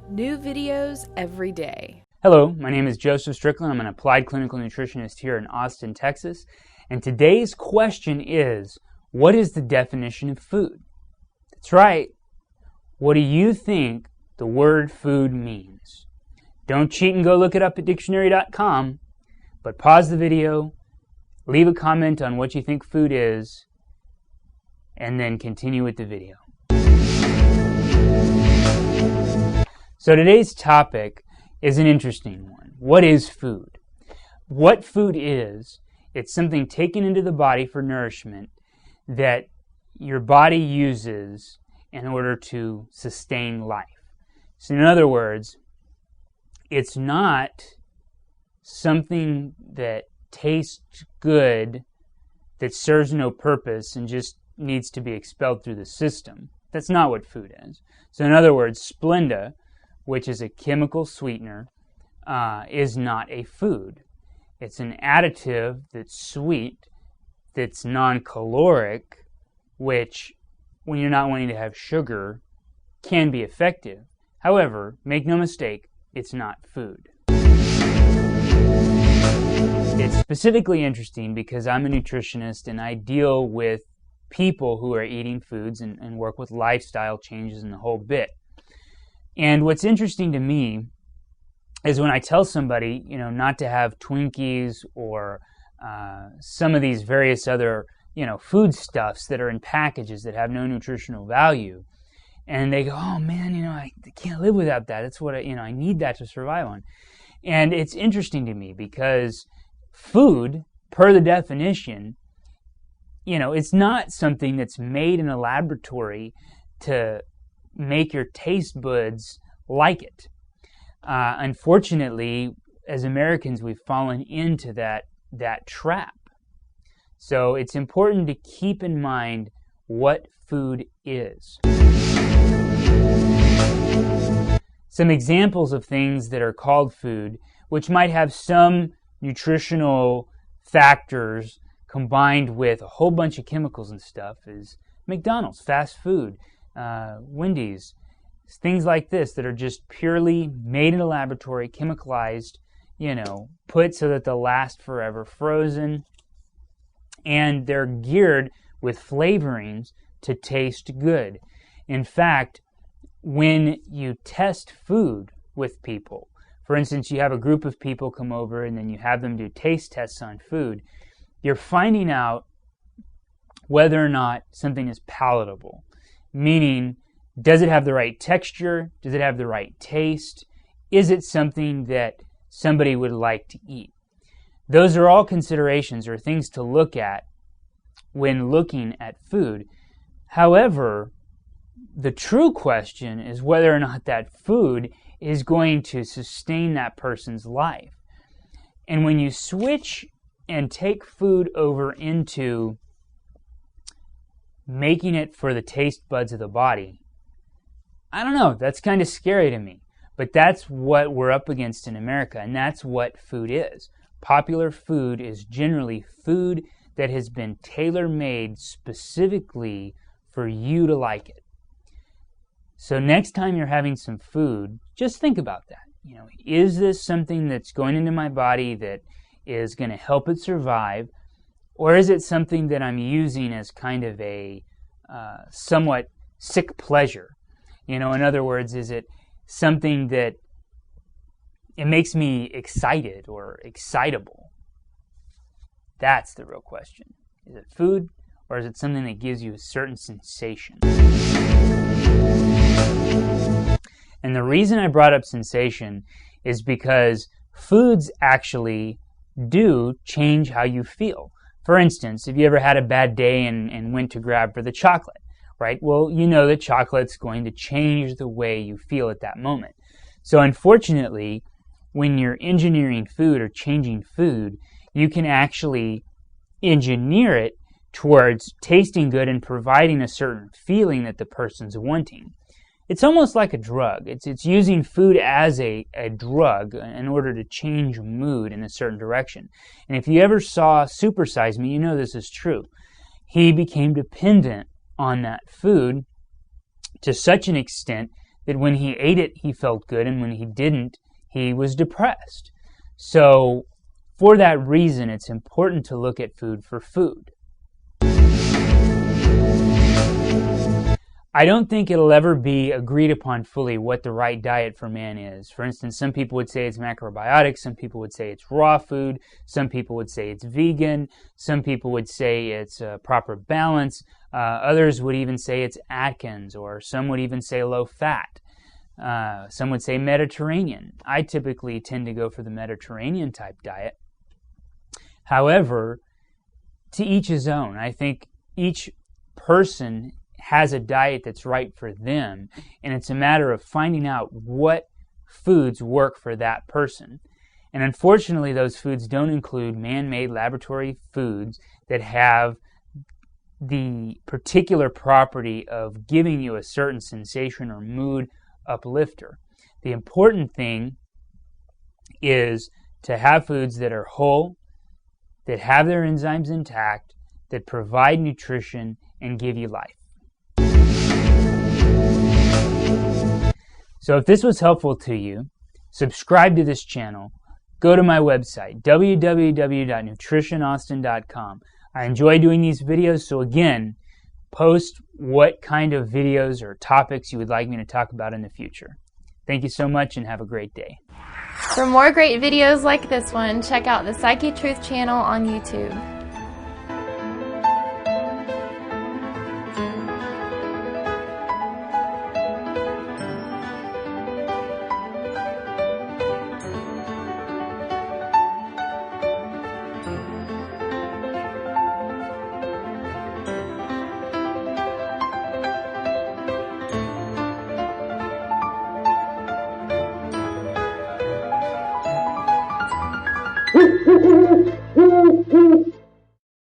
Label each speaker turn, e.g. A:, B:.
A: New videos every day.
B: Hello, my name is Joseph Stickland. I'm an applied clinical nutritionist here in Austin, Texas. And today's question is, what is the definition of food? That's right. What do you think the word food means? Don't cheat and go look it up at dictionary.com, but pause the video, leave a comment on what you think food is, and then continue with the video. So today's topic is an interesting one. What is food? What food is, it's something taken into the body for nourishment that your body uses in order to sustain life. So in other words, it's not something that tastes good, that serves no purpose and just needs to be expelled through the system. That's not what food is. So in other words, Splenda, which is a chemical sweetener, is not a food. It's an additive that's sweet, that's non-caloric, which, when you're not wanting to have sugar, can be effective. However, make no mistake, it's not food. It's specifically interesting because I'm a nutritionist and I deal with people who are eating foods and work with lifestyle changes and the whole bit. And what's interesting to me is when I tell somebody, not to have Twinkies or some of these various other, foodstuffs that are in packages that have no nutritional value. And they go, oh man, I can't live without that. That's what I need that to survive on. And it's interesting to me because food, per the definition, it's not something that's made in a laboratory to make your taste buds like it. Unfortunately, as Americans, we've fallen into that trap. So it's important to keep in mind what food is. Some examples of things that are called food, which might have some nutritional factors combined with a whole bunch of chemicals and stuff, is McDonald's, fast food, Wendy's, things like this that are just purely made in a laboratory, chemicalized, put so that they'll last forever, frozen, and they're geared with flavorings to taste good. In fact, when you test food with people, for instance, you have a group of people come over and then you have them do taste tests on food, you're finding out whether or not something is palatable. Meaning, does it have the right texture? Does it have the right taste? Is it something that somebody would like to eat? Those are all considerations or things to look at when looking at food. However, the true question is whether or not that food is going to sustain that person's life. And when you switch and take food over into making it for the taste buds of the body, I don't know, that's kind of scary to me. But that's what we're up against in America, and that's what food is. Popular food is generally food that has been tailor-made specifically for you to like it. So next time you're having some food, just think about that. Is this something that's going into my body that is going to help it survive? Or is it something that I'm using as kind of a somewhat sick pleasure? In other words, is it something that it makes me excited or excitable? That's the real question. Is it food or is it something that gives you a certain sensation? And the reason I brought up sensation is because foods actually do change how you feel. For instance, if you ever had a bad day and went to grab for the chocolate, right? Well, that chocolate's going to change the way you feel at that moment. So unfortunately, when you're engineering food or changing food, you can actually engineer it towards tasting good and providing a certain feeling that the person's wanting. It's almost like a drug. It's using food as a drug in order to change mood in a certain direction. And if you ever saw Super Size Me, this is true. He became dependent on that food to such an extent that when he ate it, he felt good, and when he didn't, he was depressed. So for that reason, it's important to look at food for food. I don't think it'll ever be agreed upon fully what the right diet for man is. For instance, some people would say it's macrobiotic, some people would say it's raw food, some people would say it's vegan, some people would say it's a proper balance, others would even say it's Atkins, or some would even say low fat. Some would say Mediterranean. I typically tend to go for the Mediterranean type diet. However, to each his own. I think each person has a diet that's right for them, and it's a matter of finding out what foods work for that person. And unfortunately, those foods don't include man-made laboratory foods that have the particular property of giving you a certain sensation or mood uplifter. The important thing is to have foods that are whole, that have their enzymes intact, that provide nutrition and give you life. So if this was helpful to you, subscribe to this channel. Go to my website, www.nutritionaustin.com. I enjoy doing these videos, so again, post what kind of videos or topics you would like me to talk about in the future. Thank you so much and have a great day.
C: For more great videos like this one, check out the Psychetruth channel on YouTube.